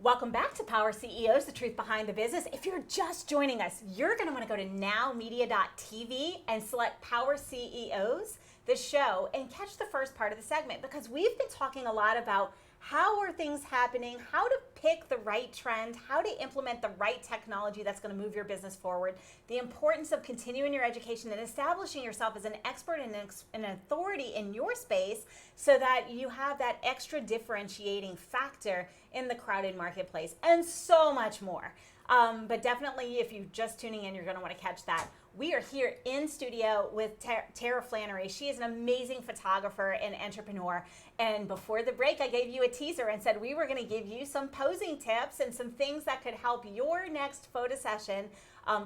Welcome back to Power CEOs, the truth behind the business. If you're just joining us, you're going to want to go to NowMedia.tv and select Power CEOs, the show, and catch the first part of the segment, because we've been talking a lot about how are things happening, how to pick the right trend, how to implement the right technology that's going to move your business forward, the importance of continuing your education and establishing yourself as an expert and an authority in your space so that you have that extra differentiating factor in the crowded marketplace, and so much more. But definitely, if you're just tuning in, you're going to want to catch that. We are here in studio with Tara Flannery. She is an amazing photographer and entrepreneur. And before the break, I gave you a teaser and said we were going to give you some posing tips and some things that could help your next photo session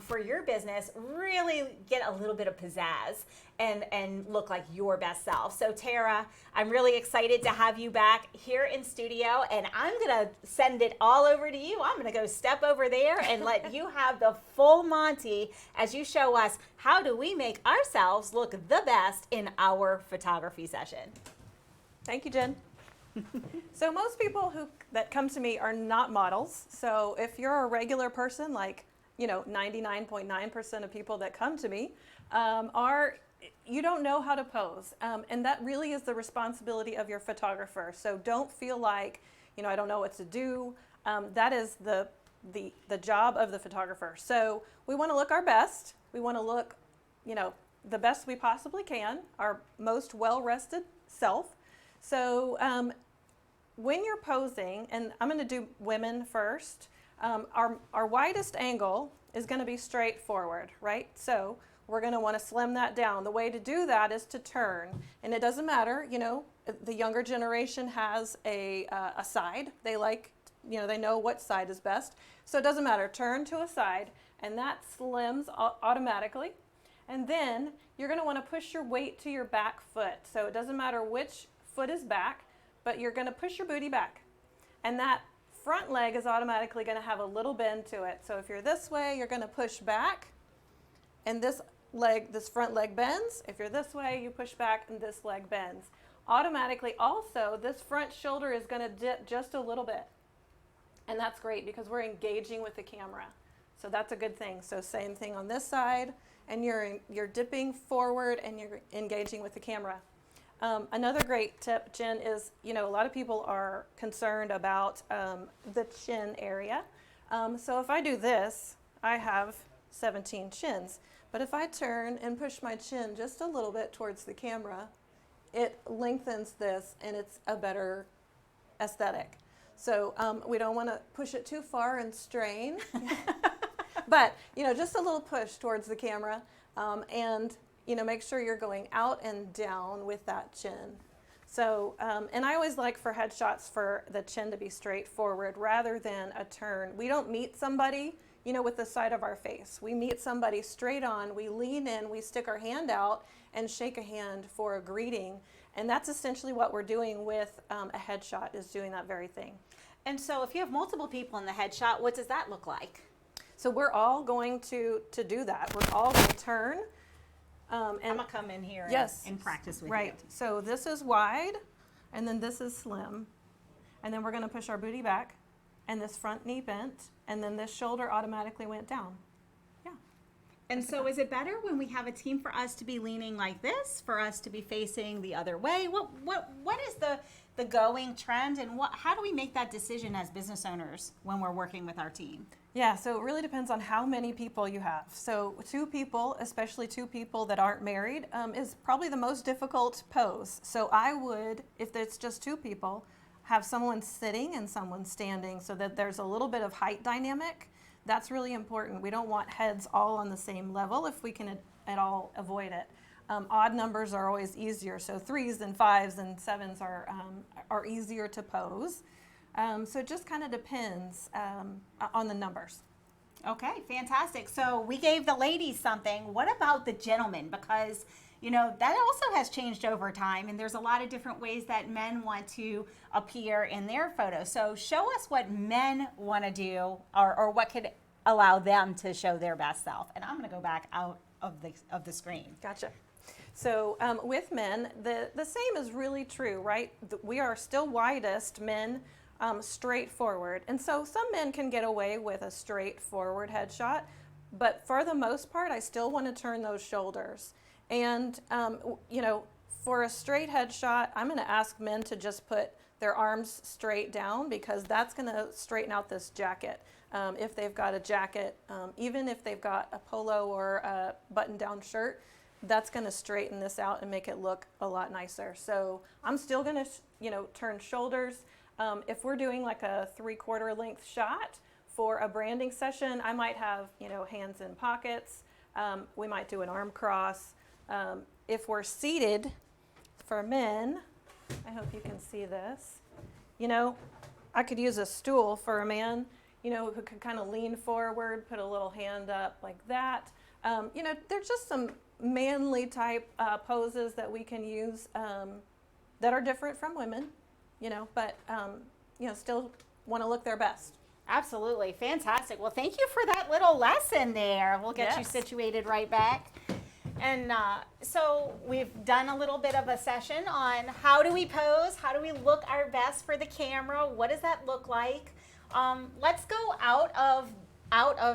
for your business really get a little bit of pizzazz and look like your best self. So Tara, I'm really excited to have you back here in studio, and I'm going to send it all over to you. I'm going to go step over there and let you have the full Monty as you show us how do we make ourselves look the best in our photography session. Thank you, Jen. So most people that come to me are not models. So if you're a regular person, like 99.9% of people that come to me you don't know how to pose, and that really is the responsibility of your photographer. So don't feel like I don't know what to do. That is the job of the photographer. So we want to look our best. We want to look the best we possibly can, our most well-rested self. So when you're posing, and I'm going to do women first, our widest angle is going to be straight forward, right? So we're going to want to slim that down. The way to do that is to turn, and it doesn't matter, the younger generation has a side. They like, they know what side is best. So it doesn't matter. Turn to a side, and that slims automatically. And then you're going to want to push your weight to your back foot. So it doesn't matter which foot is back, but you're going to push your booty back. And that front leg is automatically going to have a little bend to it. So if you're this way, you're going to push back, and this front leg bends. If you're this way, you push back, and this leg bends. Automatically, also, this front shoulder is going to dip just a little bit. And that's great because we're engaging with the camera. So that's a good thing. So same thing on this side, and you're dipping forward and you're engaging with the camera. Another great tip, Jen, is a lot of people are concerned about the chin area. So if I do this, I have 17 chins. But if I turn and push my chin just a little bit towards the camera, it lengthens this, and it's a better aesthetic. So we don't want to push it too far and strain, but just a little push towards the camera, and make sure you're going out and down with that chin. So, and I always like for headshots for the chin to be straight forward rather than a turn. We don't meet somebody, with the side of our face. We meet somebody straight on, we lean in, we stick our hand out and shake a hand for a greeting. And that's essentially what we're doing with a headshot, is doing that very thing. And so if you have multiple people in the headshot, what does that look like? So we're all going to do that. We're all going to turn. And I'm going to come in here and practice with you. Right. So this is wide, and then this is slim. And then we're going to push our booty back, and this front knee bent, and then this shoulder automatically went down. Yeah. And so is it better when we have a team for us to be leaning like this, for us to be facing the other way? What is the going trend, and how do we make that decision as business owners when we're working with our team? Yeah, so it really depends on how many people you have. So 2 people, especially 2 people that aren't married, is probably the most difficult pose. So I would, if it's just 2 people, have someone sitting and someone standing so that there's a little bit of height dynamic. That's really important. We don't want heads all on the same level if we can at all avoid it. Odd numbers are always easier, so 3s and 5s and 7s are easier to pose. So it just kind of depends on the numbers. Okay, fantastic. So we gave the ladies something. What about the gentlemen? Because that also has changed over time, and there's a lot of different ways that men want to appear in their photos. So show us what men want to do, or what could allow them to show their best self. And I'm going to go back out of the screen. Gotcha. So with men, the same is really true, right? We are still widest. Men straightforward. And so some men can get away with a straightforward headshot, but for the most part, I still want to turn those shoulders. And, for a straight headshot, I'm going to ask men to just put their arms straight down, because that's going to straighten out this jacket. If they've got a jacket, even if they've got a polo or a button-down shirt, that's going to straighten this out and make it look a lot nicer. So I'm still going to, turn shoulders. If we're doing like a 3/4 length shot for a branding session, I might have, hands in pockets. We might do an arm cross. If we're seated for men, I hope you can see this. I could use a stool for a man, who could kind of lean forward, put a little hand up like that. There's just some manly type poses that we can use that are different from women, but still want to look their best. Absolutely. Fantastic. Well, thank you for that little lesson there. We'll get you Yes. situated right back. And so we've done a little bit of a session on how do we pose, how do we look our best for the camera, what does that look like? Let's go out of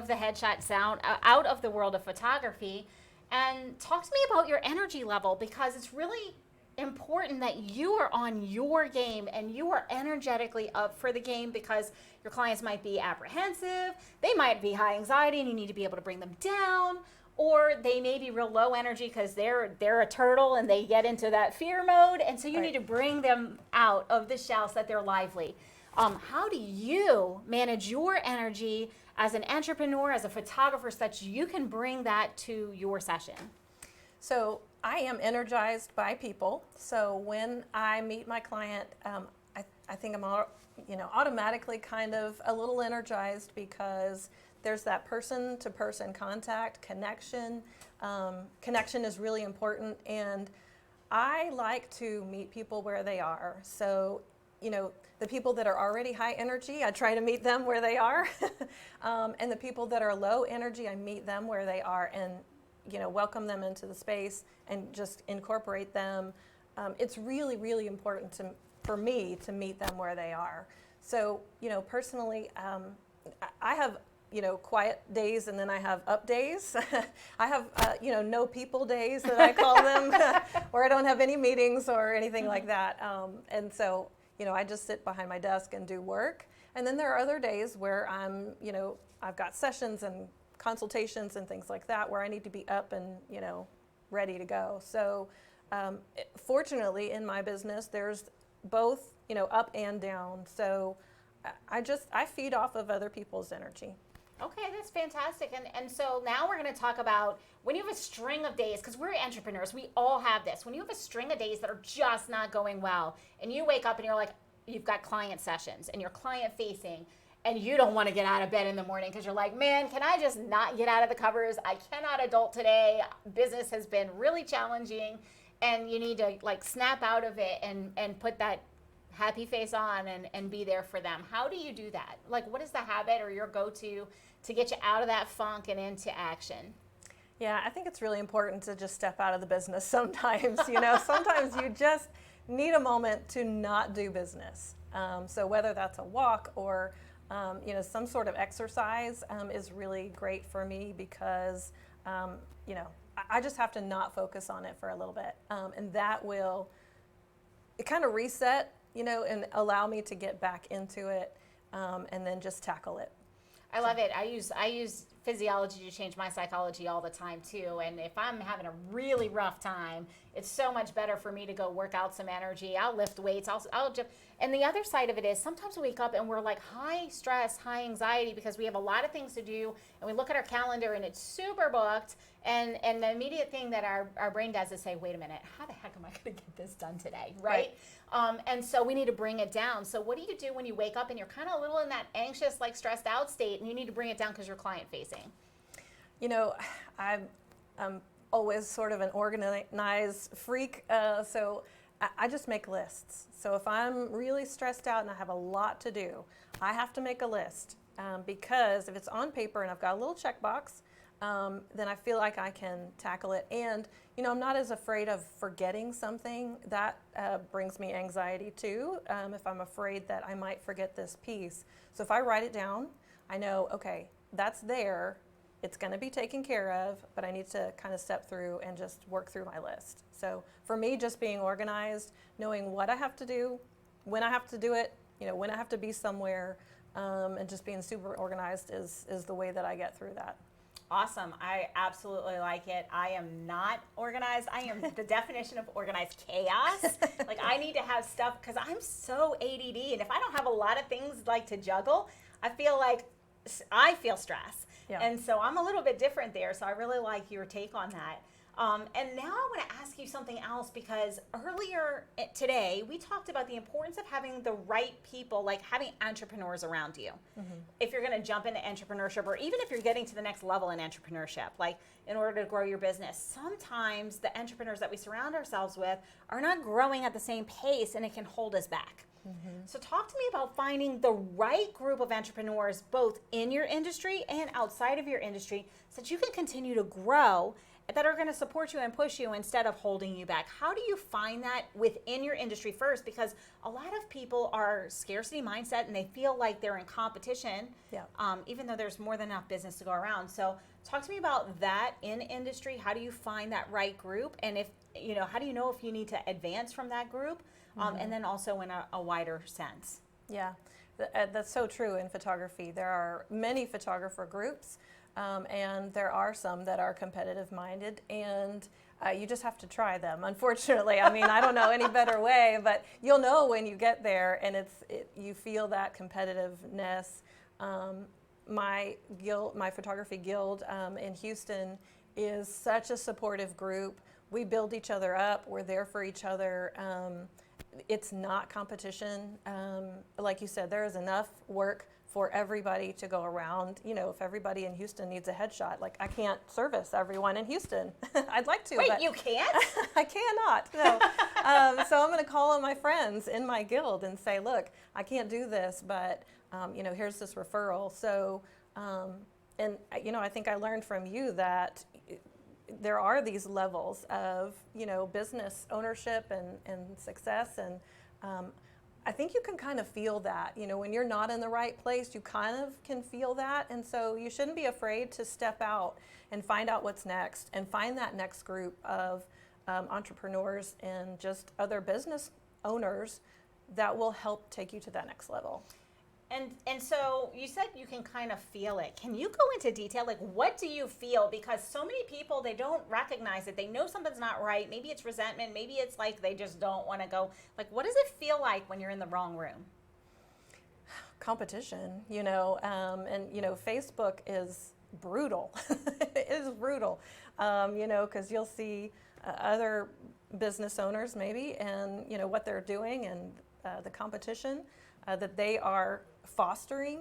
the headshot sound, out of the world of photography, and talk to me about your energy level, because it's really important that you are on your game and you are energetically up for the game, because your clients might be apprehensive, they might be high anxiety, and you need to be able to bring them down. Or they may be real low energy because they're a turtle and they get into that fear mode. And so you need to bring them out of the shell so that they're lively. How do you manage your energy as an entrepreneur, as a photographer, so that you can bring that to your session? So I am energized by people. So when I meet my client, I think I'm automatically kind of a little energized, because there's that person-to-person contact, connection. Connection is really important, and I like to meet people where they are. So, the people that are already high energy, I try to meet them where they are. And the people that are low energy, I meet them where they are and, welcome them into the space and just incorporate them. It's really, really important for me to meet them where they are. So, personally, I have quiet days, and then I have up days. I have, no people days that I call them, where I don't have any meetings or anything like that. And so, I just sit behind my desk and do work. And then there are other days where I've got sessions and consultations and things like that, where I need to be up and, ready to go. So, fortunately in my business, there's both, up and down. So I feed off of other people's energy. Okay, that's fantastic. And so now we're going to talk about when you have a string of days, because we're entrepreneurs, we all have this. When you have a string of days that are just not going well, and you wake up and you're like, you've got client sessions and you're client facing, and you don't want to get out of bed in the morning because you're like, man, can I just not get out of the covers? I cannot adult today. Business has been really challenging, and you need to snap out of it and put that happy face on and be there for them. How do you do that? What is the habit or your go-to to get you out of that funk and into action? Yeah, I think it's really important to just step out of the business sometimes. Sometimes you just need a moment to not do business. So whether that's a walk or some sort of exercise is really great for me, because I just have to not focus on it for a little bit, and that will kind of reset, and allow me to get back into it, and then just tackle it. I love it. I use physiology to change my psychology all the time too. And if I'm having a really rough time, it's so much better for me to go work out some energy. I'll lift weights. I'll just. And the other side of it is sometimes we wake up and we're high stress, high anxiety, because we have a lot of things to do, and we look at our calendar and it's super booked. And the immediate thing that our brain does is say, wait a minute, how the heck am I going to get this done today, right? And so we need to bring it down. So what do you do when you wake up and you're kind of a little in that anxious, stressed out state, and you need to bring it down because you're client facing? I'm always sort of an organized freak, so I just make lists. So if I'm really stressed out and I have a lot to do, I have to make a list, because if it's on paper and I've got a little checkbox, then I feel like I can tackle it. And, I'm not as afraid of forgetting something. That brings me anxiety too, if I'm afraid that I might forget this piece. So if I write it down, I know, okay, that's there. It's going to be taken care of, but I need to kind of step through and just work through my list. So for me, just being organized, knowing what I have to do, when I have to do it, when I have to be somewhere, and just being super organized is the way that I get through that. Awesome. I absolutely like it. I am not organized. I am the definition of organized chaos. Like, I need to have stuff because I'm so ADD. And if I don't have a lot of things like to juggle, I feel stress. Yeah. And so I'm a little bit different there. So I really like your take on that. And now I want to ask you something else, because earlier today we talked about the importance of having the right people, like having entrepreneurs around you. Mm-hmm. If you're going to jump into entrepreneurship, or even if you're getting to the next level in entrepreneurship, like in order to grow your business, sometimes the entrepreneurs that we surround ourselves with are not growing at the same pace, and it can hold us back. Mm-hmm. So talk to me about finding the right group of entrepreneurs, both in your industry and outside of your industry, so that you can continue to grow, that are going to support you and push you instead of holding you back. How do you find that within your industry first? Because a lot of people are scarcity mindset and they feel like they're in competition, even though there's more than enough business to go around. So talk to me about that in industry. How do you find that right group? And how do you know if you need to advance from that group? And then also in a wider sense. Yeah, that's so true in photography. There are many photographer groups. And there are some that are competitive minded, and you just have to try them, unfortunately. I mean, I don't know any better way, but you'll know when you get there, and you feel that competitiveness. My photography guild in Houston is such a supportive group. We build each other up. We're there for each other. It's not competition. Like you said, there is enough work for everybody to go around. If everybody in Houston needs a headshot, like, I can't service everyone in Houston. I'd like to. Wait, but you can't? I cannot. No. So I'm going to call on my friends in my guild and say, look, I can't do this, but here's this referral. So, I think I learned from you that there are these levels of business ownership and success, and I think you can kind of feel that, when you're not in the right place, you kind of can feel that. And so you shouldn't be afraid to step out and find out what's next, and find that next group of entrepreneurs and just other business owners that will help take you to that next level. And so you said you can kind of feel it. Can you go into detail? Like, what do you feel? Because so many people, they don't recognize it. They know something's not right. Maybe it's resentment. Maybe it's like they just don't want to go. Like, what does it feel like when you're in the wrong room? Competition, Facebook is brutal. It is brutal, because you'll see other business owners maybe, and, what they're doing, and the competition that they are fostering.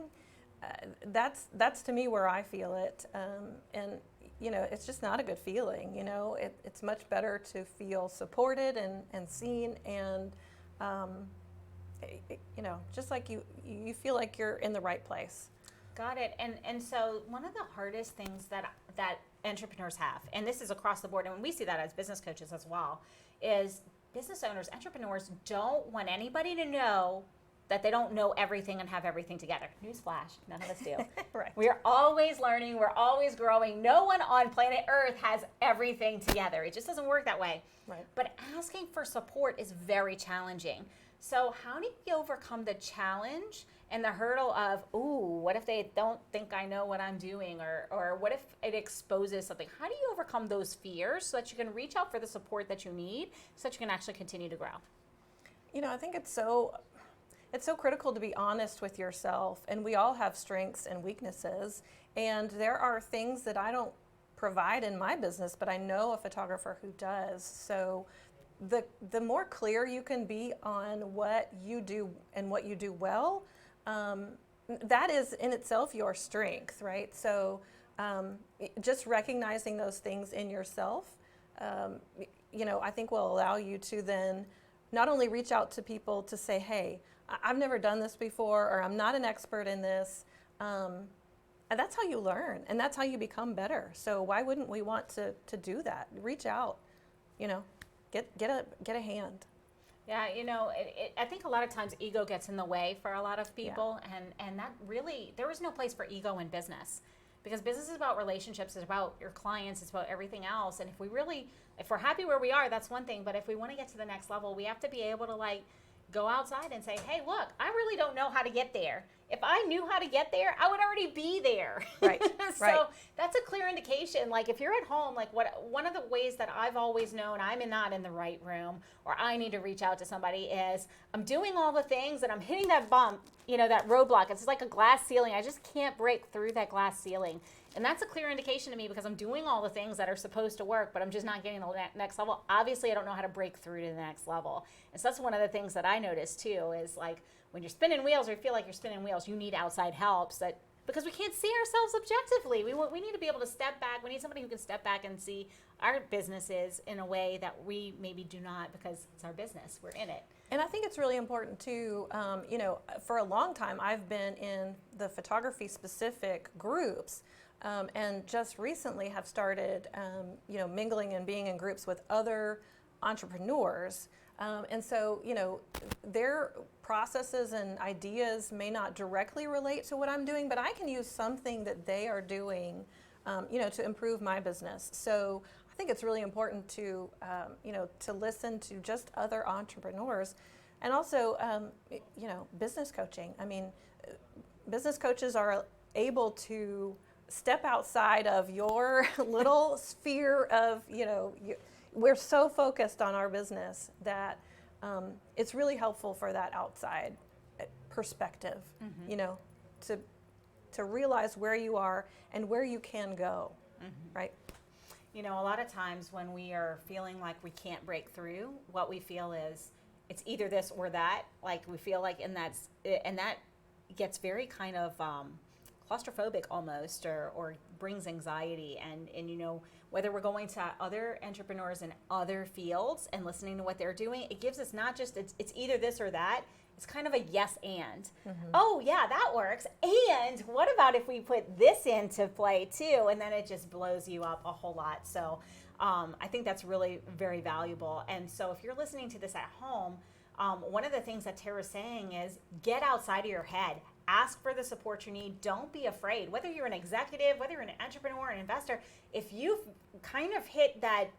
That's to me where I feel it, and it's just not a good feeling. It's much better to feel supported and seen, and just like you feel like you're in the right place. Got it. And so one of the hardest things that entrepreneurs have, and this is across the board, and we see that as business coaches as well, is business owners, entrepreneurs don't want anybody to know that they don't know everything and have everything together. Newsflash, none of us do. Right. We're always learning, we're always growing. No one on planet Earth has everything together. It just doesn't work that way. Right. But asking for support is very challenging. So how do you overcome the challenge and the hurdle of, what if they don't think I know what I'm doing, or what if it exposes something? How do you overcome those fears so that you can reach out for the support that you need, so that you can actually continue to grow? I think it's so critical to be honest with yourself, and we all have strengths and weaknesses, and there are things that I don't provide in my business, but I know a photographer who does. So the more clear you can be on what you do and what you do well, that is in itself your strength, right? So just recognizing those things in yourself, I think will allow you to then not only reach out to people to say, hey, I've never done this before, or I'm not an expert in this, that's how you learn, and that's how you become better. So why wouldn't we want to do that? Reach out, get a hand. Yeah, I think a lot of times ego gets in the way for a lot of people, and that really, there is no place for ego in business, because business is about relationships, it's about your clients, it's about everything else. And if we're happy where we are, that's one thing. But if we want to get to the next level, we have to be able to go outside and say, hey, look, I really don't know how to get there. If I knew how to get there, I would already be there. Right. So right. that's a clear indication. If you're at home, one of the ways that I've always known I'm not in the right room, or I need to reach out to somebody, is I'm doing all the things and I'm hitting that bump, that roadblock. It's like a glass ceiling. I just can't break through that glass ceiling. And that's a clear indication to me, because I'm doing all the things that are supposed to work, but I'm just not getting to the next level. Obviously, I don't know how to break through to the next level. And so that's one of the things that I noticed too, is when you're spinning wheels, or you feel like you're spinning wheels, you need outside help, because we can't see ourselves objectively. We need to be able to step back. We need somebody who can step back and see our businesses in a way that we maybe do not, because it's our business. We're in it. And I think it's really important too, for a long time I've been in the photography specific groups, and just recently have started, mingling and being in groups with other entrepreneurs. And so, their processes and ideas may not directly relate to what I'm doing, but I can use something that they are doing, to improve my business. So I think it's really important to, to listen to just other entrepreneurs, and also, business coaching. I mean, business coaches are able to step outside of your little sphere of, we're so focused on our business that it's really helpful for that outside perspective, to realize where you are and where you can go, right? A lot of times when we are feeling like we can't break through, what we feel is it's either this or that. We feel like, and that gets very kind of claustrophobic almost, or brings anxiety. And whether we're going to other entrepreneurs in other fields and listening to what they're doing, it gives us not just, it's either this or that. It's kind of a yes and. Oh yeah, that works. And what about if we put this into play too? And then it just blows you up a whole lot. So I think that's really very valuable. And so if you're listening to this at home, one of the things that Tara's saying is get outside of your head. Ask for the support you need. Don't be afraid. Whether you're an executive, whether you're an entrepreneur, an investor, if you've kind of hit that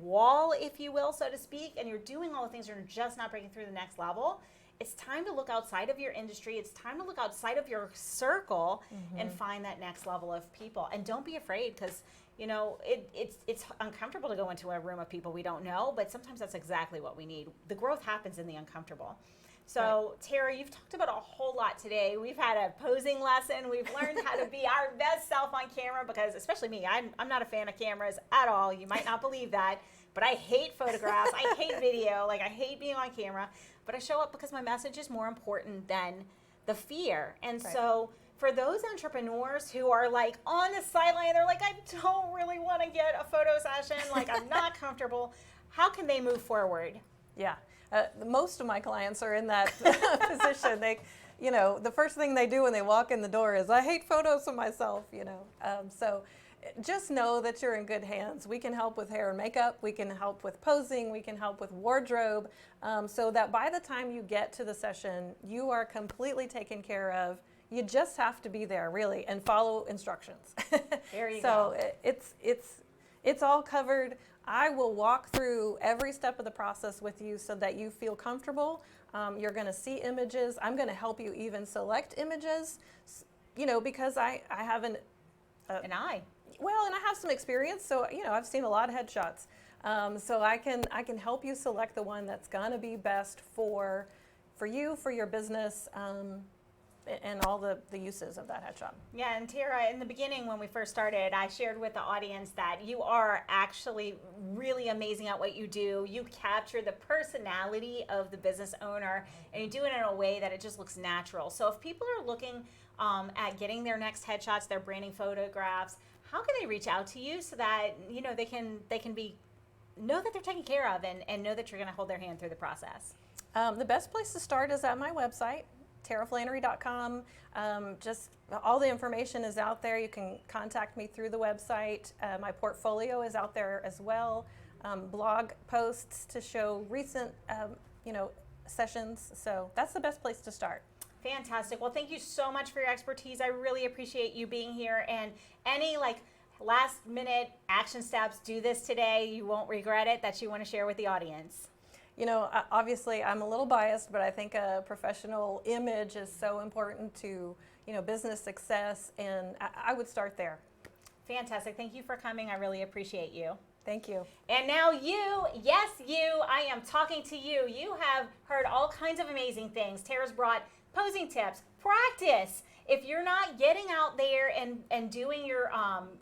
wall, if you will, so to speak, and you're doing all the things, you're just not breaking through the next level, it's time to look outside of your industry. It's time to look outside of your circle and find that next level of people. And don't be afraid, because it's uncomfortable to go into a room of people we don't know, but sometimes that's exactly what we need. The growth happens in the uncomfortable. So, right. Tara, you've talked about a whole lot today. We've had a posing lesson. We've learned how to be our best self on camera, because especially me, I'm not a fan of cameras at all. You might not believe that, but I hate photographs. I hate video. I hate being on camera. But I show up because my message is more important than the fear. And right. So for those entrepreneurs who are on the sideline, they're I don't really want to get a photo session, I'm not comfortable, how can they move forward? Yeah. Most of my clients are in that position. They, the first thing they do when they walk in the door is, I hate photos of myself, So just know that you're in good hands. We can help with hair and makeup. We can help with posing. We can help with wardrobe, so that by the time you get to the session, you are completely taken care of. You just have to be there, really, and follow instructions. There you go. So it's all covered. I will walk through every step of the process with you so that you feel comfortable. You're going to see images. I'm going to help you even select images, because I have an eye. Well, and I have some experience, so I've seen a lot of headshots. So I can help you select the one that's going to be best for you, for your business, and all the uses of that headshot. Yeah, and Tara, in the beginning when we first started, I shared with the audience that you are actually really amazing at what you do. You capture the personality of the business owner, and you do it in a way that it just looks natural. So if people are looking at getting their next headshots, their branding photographs, how can they reach out to you so that they can know that they're taken care of and know that you're going to hold their hand through the process? The best place to start is at my website, TaraFlannery.com. Just all the information is out there. You can contact me through the website. My portfolio is out there as well. Blog posts to show recent, sessions. So that's the best place to start. Fantastic. Well, thank you so much for your expertise. I really appreciate you being here. And any last minute action steps, do this today, you won't regret it, that you want to share with the audience. Obviously I'm a little biased, but I think a professional image is so important to, business success, and I would start there. Fantastic. Thank you for coming. I really appreciate you. Thank you. And now you, yes, you, I am talking to you. You have heard all kinds of amazing things. Tara's brought posing tips, practice. If you're not getting out there and doing your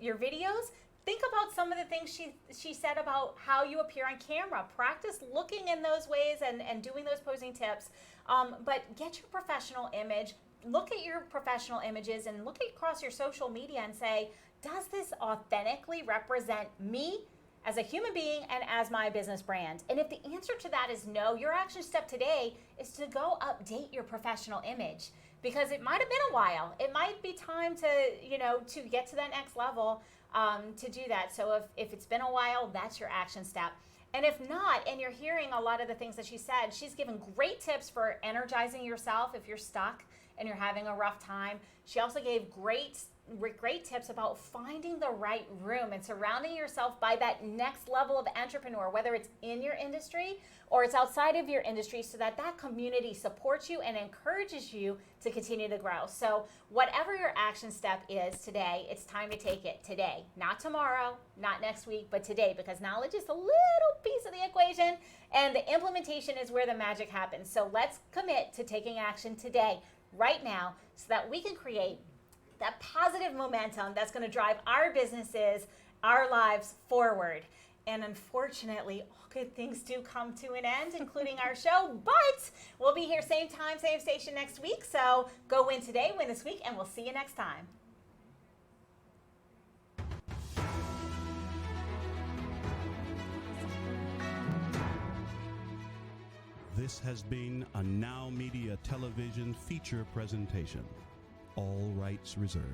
videos, think about some of the things she said about how you appear on camera. Practice looking in those ways and doing those posing tips. But get your professional image. Look at your professional images and look across your social media and say, does this authentically represent me as a human being and as my business brand? And if the answer to that is no, your action step today is to go update your professional image, because it might have been a while. It might be time to get to that next level to do that. So if it's been a while, that's your action step. And if not, and you're hearing a lot of the things that she said, she's given great tips for energizing yourself if you're stuck and you're having a rough time. She also gave great tips about finding the right room and surrounding yourself by that next level of entrepreneur, whether it's in your industry or it's outside of your industry, so that community supports you and encourages you to continue to grow. So whatever your action step is today, it's time to take it today, not tomorrow, not next week, but today, because knowledge is a little piece of the equation and the implementation is where the magic happens. So let's commit to taking action today, right now, so that we can create that positive momentum that's going to drive our businesses, our lives forward. And unfortunately, all good things do come to an end, including our show, but we'll be here same time, same station next week. So go win today, win this week, and we'll see you next time. This has been a NowMedia Television feature presentation. All rights reserved.